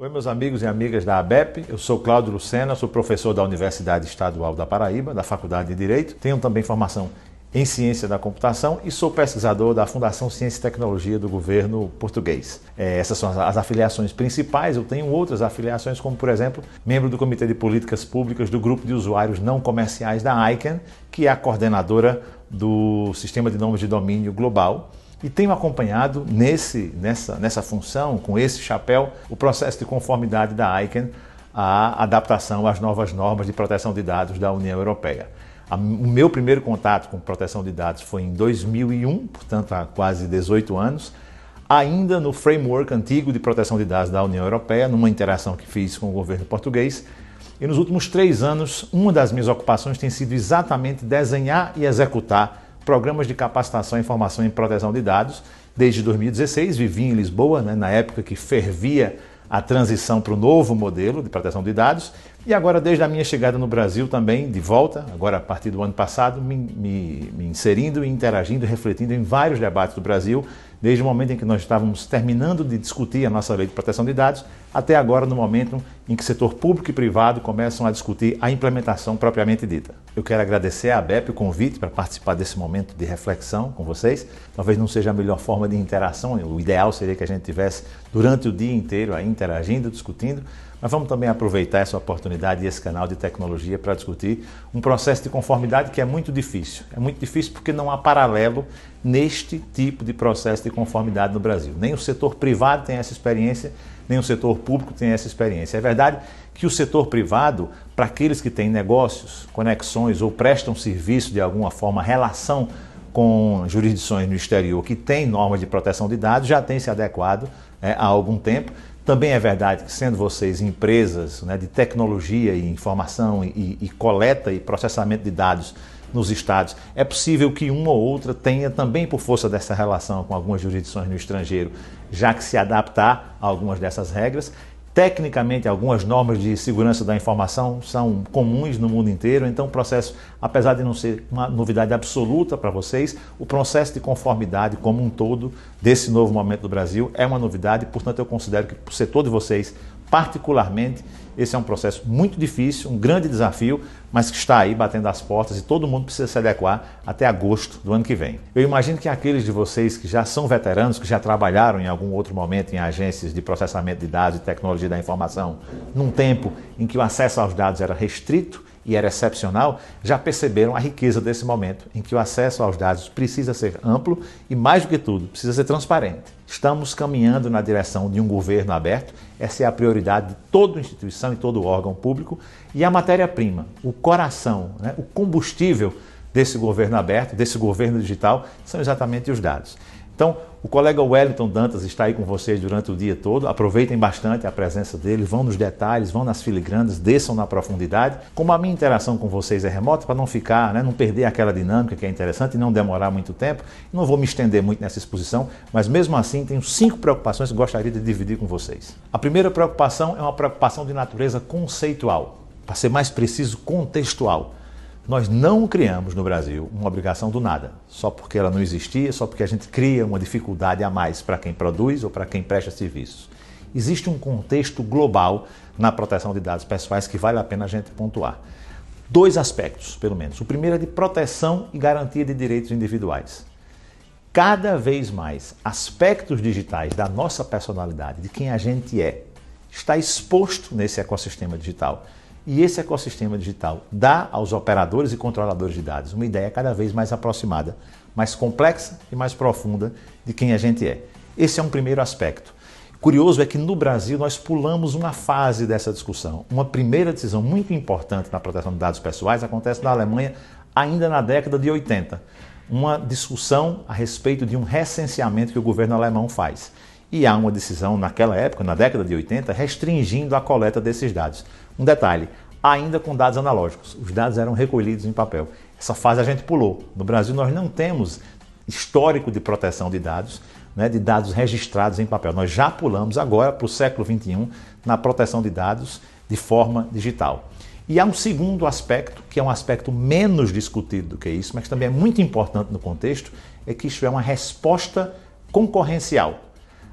Oi, meus amigos e amigas da ABEP, eu sou Cláudio Lucena, sou professor da Universidade Estadual da Paraíba, da Faculdade de Direito, tenho também formação em Ciência da Computação e sou pesquisador da Fundação Ciência e Tecnologia do Governo Português. Essas são as afiliações principais, eu tenho outras afiliações, como por exemplo, membro do Comitê de Políticas Públicas do Grupo de Usuários Não Comerciais da ICANN, que é a coordenadora do Sistema de Nomes de Domínio Global. E tenho acompanhado nessa função, com esse chapéu, o processo de conformidade da ICANN à adaptação às novas normas de proteção de dados da União Europeia. O meu primeiro contato com proteção de dados foi em 2001, portanto há quase 18 anos, ainda no framework antigo de proteção de dados da União Europeia, numa interação que fiz com o governo português. E nos últimos 3 anos, uma das minhas ocupações tem sido exatamente desenhar e executar programas de capacitação e formação em proteção de dados. Desde 2016, vivi em Lisboa, na época que fervia a transição para o novo modelo de proteção de dados. E agora, desde a minha chegada no Brasil também, de volta, agora a partir do ano passado, me inserindo e interagindo, refletindo em vários debates do Brasil, desde o momento em que nós estávamos terminando de discutir a nossa lei de proteção de dados, até agora no momento em que setor público e privado começam a discutir a implementação propriamente dita. Eu quero agradecer à ABEP o convite para participar desse momento de reflexão com vocês. Talvez não seja a melhor forma de interação, o ideal seria que a gente tivesse durante o dia inteiro aí interagindo, discutindo, mas vamos também aproveitar essa oportunidade e esse canal de tecnologia para discutir um processo de conformidade que é muito difícil. É muito difícil porque não há paralelo neste tipo de processo de conformidade no Brasil. Nem o setor privado tem essa experiência, nem o setor público tem essa experiência. É verdade que o setor privado, para aqueles que têm negócios, conexões ou prestam serviço de alguma forma, relação com jurisdições no exterior que têm normas de proteção de dados, já tem se adequado há algum tempo. Também é verdade que, sendo vocês empresas de tecnologia e informação e coleta e processamento de dados nos estados, é possível que uma ou outra tenha também, por força dessa relação com algumas jurisdições no estrangeiro, já que se adaptar a algumas dessas regras. Tecnicamente, algumas normas de segurança da informação são comuns no mundo inteiro, então o processo, apesar de não ser uma novidade absoluta para vocês, o processo de conformidade como um todo desse novo momento do Brasil é uma novidade, portanto eu considero que para o setor de vocês, particularmente, esse é um processo muito difícil, um grande desafio, mas que está aí batendo as portas e todo mundo precisa se adequar até agosto do ano que vem. Eu imagino que aqueles de vocês que já são veteranos, que já trabalharam em algum outro momento em agências de processamento de dados e tecnologia da informação, num tempo em que o acesso aos dados era restrito e era excepcional, já perceberam a riqueza desse momento, em que o acesso aos dados precisa ser amplo e, mais do que tudo, precisa ser transparente. Estamos caminhando na direção de um governo aberto, essa é a prioridade de toda instituição e todo órgão público, e a matéria-prima, o coração, o combustível desse governo aberto, desse governo digital, são exatamente os dados. Então, o colega Wellington Dantas está aí com vocês durante o dia todo, aproveitem bastante a presença dele, vão nos detalhes, vão nas filigranas, desçam na profundidade. Como a minha interação com vocês é remota, para não ficar, não perder aquela dinâmica que é interessante e não demorar muito tempo, não vou me estender muito nessa exposição, mas mesmo assim tenho 5 preocupações que gostaria de dividir com vocês. A primeira preocupação é uma preocupação de natureza conceitual, para ser mais preciso, contextual. Nós não criamos no Brasil uma obrigação do nada, só porque ela não existia, só porque a gente cria uma dificuldade a mais para quem produz ou para quem presta serviços. Existe um contexto global na proteção de dados pessoais que vale a pena a gente pontuar. 2 aspectos, pelo menos. O primeiro é de proteção e garantia de direitos individuais. Cada vez mais, aspectos digitais da nossa personalidade, de quem a gente é, está exposto nesse ecossistema digital. E esse ecossistema digital dá aos operadores e controladores de dados uma ideia cada vez mais aproximada, mais complexa e mais profunda de quem a gente é. Esse é um primeiro aspecto. Curioso é que no Brasil nós pulamos uma fase dessa discussão. Uma primeira decisão muito importante na proteção de dados pessoais acontece na Alemanha ainda na década de 80. Uma discussão a respeito de um recenseamento que o governo alemão faz. E há uma decisão naquela época, na década de 80, restringindo a coleta desses dados. Um detalhe, ainda com dados analógicos, os dados eram recolhidos em papel. Essa fase a gente pulou. No Brasil nós não temos histórico de proteção de dados registrados em papel. Nós já pulamos agora para o século XXI na proteção de dados de forma digital. E há um segundo aspecto, que é um aspecto menos discutido do que isso, mas também é muito importante no contexto, é que isso é uma resposta concorrencial.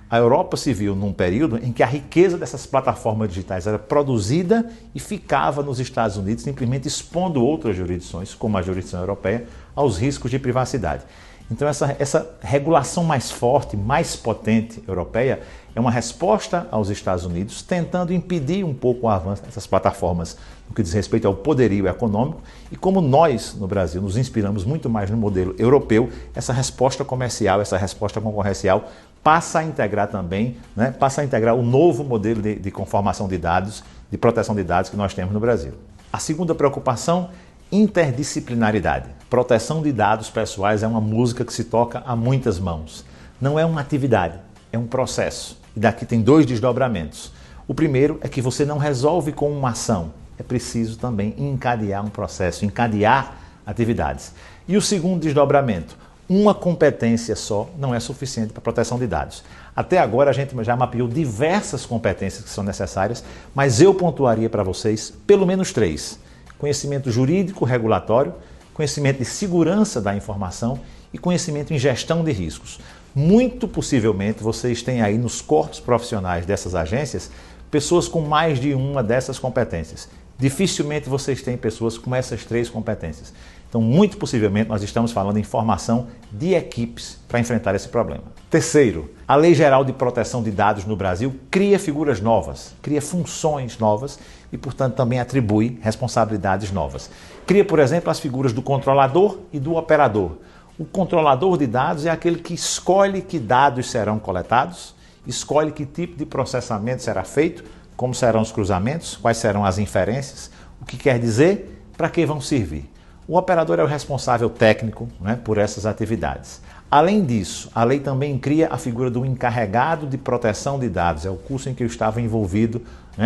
A Europa se viu num período em que a riqueza dessas plataformas digitais era produzida e ficava nos Estados Unidos, simplesmente expondo outras jurisdições, como a jurisdição europeia, aos riscos de privacidade. Então essa regulação mais forte, mais potente europeia é uma resposta aos Estados Unidos, tentando impedir um pouco o avanço dessas plataformas no que diz respeito ao poderio econômico. E como nós, no Brasil, nos inspiramos muito mais no modelo europeu, essa resposta comercial, essa resposta concorrencial passa a integrar também, passa a integrar o novo modelo de conformação de dados, de proteção de dados que nós temos no Brasil. A segunda preocupação, interdisciplinaridade. Proteção de dados pessoais é uma música que se toca a muitas mãos. Não é uma atividade, é um processo. E daqui tem dois desdobramentos. O primeiro é que você não resolve com uma ação. É preciso também encadear um processo, encadear atividades. E o segundo desdobramento, uma competência só não é suficiente para a proteção de dados. Até agora a gente já mapeou diversas competências que são necessárias, mas eu pontuaria para vocês pelo menos 3. Conhecimento jurídico regulatório, conhecimento de segurança da informação e conhecimento em gestão de riscos. Muito possivelmente vocês têm aí nos corpos profissionais dessas agências pessoas com mais de uma dessas competências. Dificilmente vocês têm pessoas com essas 3 competências. Então, muito possivelmente, nós estamos falando em formação de equipes para enfrentar esse problema. Terceiro, a Lei Geral de Proteção de Dados no Brasil cria figuras novas, cria funções novas e, portanto, também atribui responsabilidades novas. Cria, por exemplo, as figuras do controlador e do operador. O controlador de dados é aquele que escolhe que dados serão coletados, escolhe que tipo de processamento será feito, como serão os cruzamentos, quais serão as inferências, o que quer dizer, para que vão servir. O operador é o responsável técnico, por essas atividades. Além disso, a lei também cria a figura do encarregado de proteção de dados. É o curso em que eu estava envolvido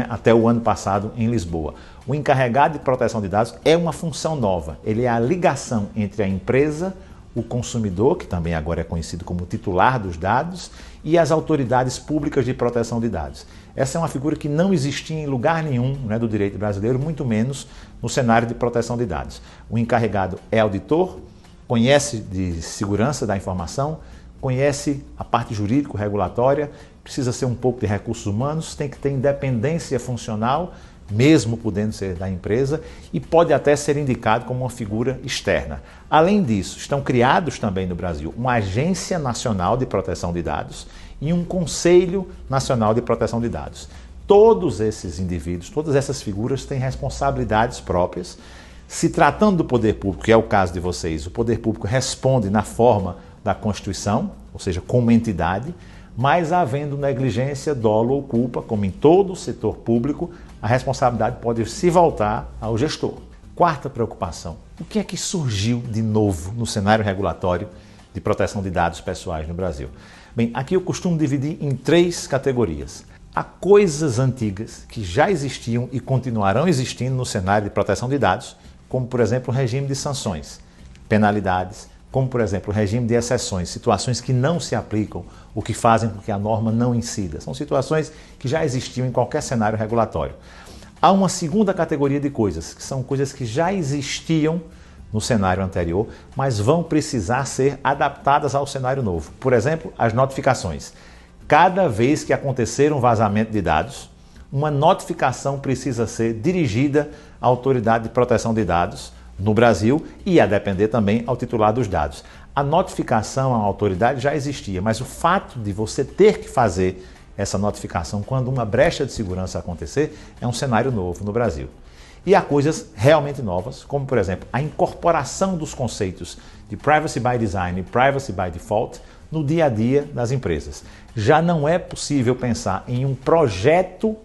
até o ano passado em Lisboa. O encarregado de proteção de dados é uma função nova. Ele é a ligação entre a empresa, o consumidor, que também agora é conhecido como titular dos dados, e as autoridades públicas de proteção de dados. Essa é uma figura que não existia em lugar nenhum do direito brasileiro, muito menos no cenário de proteção de dados. O encarregado é auditor, conhece de segurança da informação, conhece a parte jurídico-regulatória, precisa ser um pouco de recursos humanos, tem que ter independência funcional, mesmo podendo ser da empresa, e pode até ser indicado como uma figura externa. Além disso, estão criados também no Brasil uma Agência Nacional de Proteção de Dados e um Conselho Nacional de Proteção de Dados. Todos esses indivíduos, todas essas figuras têm responsabilidades próprias. Se tratando do poder público, que é o caso de vocês, o poder público responde na forma da Constituição, ou seja, como entidade, mas havendo negligência, dolo ou culpa, como em todo o setor público, a responsabilidade pode se voltar ao gestor. Quarta preocupação, o que é que surgiu de novo no cenário regulatório de proteção de dados pessoais no Brasil? Bem, aqui eu costumo dividir em 3 categorias. Há coisas antigas que já existiam e continuarão existindo no cenário de proteção de dados, como, por exemplo, o regime de sanções, penalidades, como, por exemplo, o regime de exceções, situações que não se aplicam, o que fazem com que a norma não incida. São situações que já existiam em qualquer cenário regulatório. Há uma segunda categoria de coisas, que são coisas que já existiam no cenário anterior, mas vão precisar ser adaptadas ao cenário novo. Por exemplo, as notificações. Cada vez que acontecer um vazamento de dados, uma notificação precisa ser dirigida à Autoridade de Proteção de Dados no Brasil e a depender também ao titular dos dados. A notificação à autoridade já existia, mas o fato de você ter que fazer essa notificação quando uma brecha de segurança acontecer é um cenário novo no Brasil. E há coisas realmente novas, como por exemplo a incorporação dos conceitos de Privacy by Design e Privacy by Default no dia a dia das empresas. Já não é possível pensar em um projeto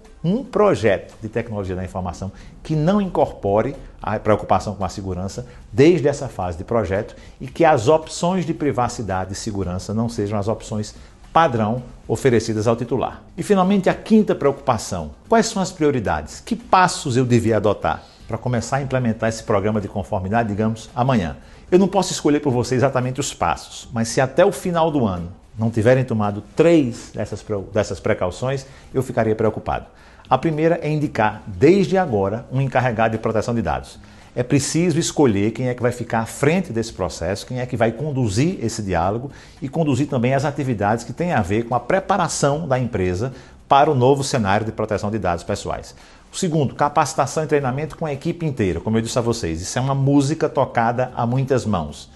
de tecnologia da informação que não incorpore a preocupação com a segurança desde essa fase de projeto e que as opções de privacidade e segurança não sejam as opções padrão oferecidas ao titular. E finalmente a quinta preocupação, quais são as prioridades? Que passos eu devia adotar para começar a implementar esse programa de conformidade, digamos, amanhã? Eu não posso escolher por você exatamente os passos, mas se até o final do ano não tiverem tomado 3 dessas precauções, eu ficaria preocupado. A primeira é indicar, desde agora, um encarregado de proteção de dados. é preciso escolher quem é que vai ficar à frente desse processo, quem é que vai conduzir esse diálogo e conduzir também as atividades que têm a ver com a preparação da empresa para o novo cenário de proteção de dados pessoais. O segundo, capacitação e treinamento com a equipe inteira. Como eu disse a vocês, isso é uma música tocada a muitas mãos.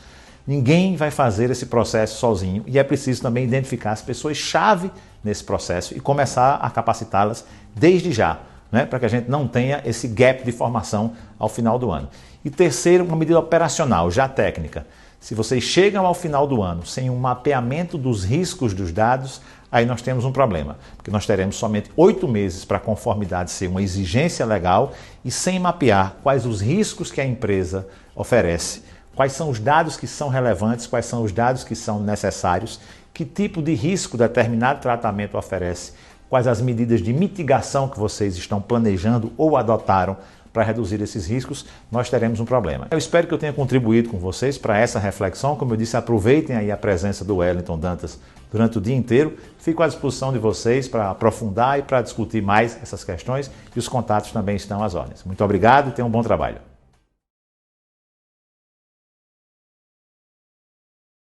Ninguém vai fazer esse processo sozinho e é preciso também identificar as pessoas-chave nesse processo e começar a capacitá-las desde já, né, para que a gente não tenha esse gap de formação ao final do ano. E terceiro, uma medida operacional, já técnica. Se vocês chegam ao final do ano sem um mapeamento dos riscos dos dados, aí nós temos um problema, porque nós teremos somente 8 meses para a conformidade ser uma exigência legal e sem mapear quais os riscos que a empresa oferece, quais são os dados que são relevantes, quais são os dados que são necessários, que tipo de risco determinado tratamento oferece, quais as medidas de mitigação que vocês estão planejando ou adotaram para reduzir esses riscos, nós teremos um problema. Eu espero que eu tenha contribuído com vocês para essa reflexão. Como eu disse, aproveitem aí a presença do Wellington Dantas durante o dia inteiro. Fico à disposição de vocês para aprofundar e para discutir mais essas questões e os contatos também estão às ordens. Muito obrigado e tenham um bom trabalho.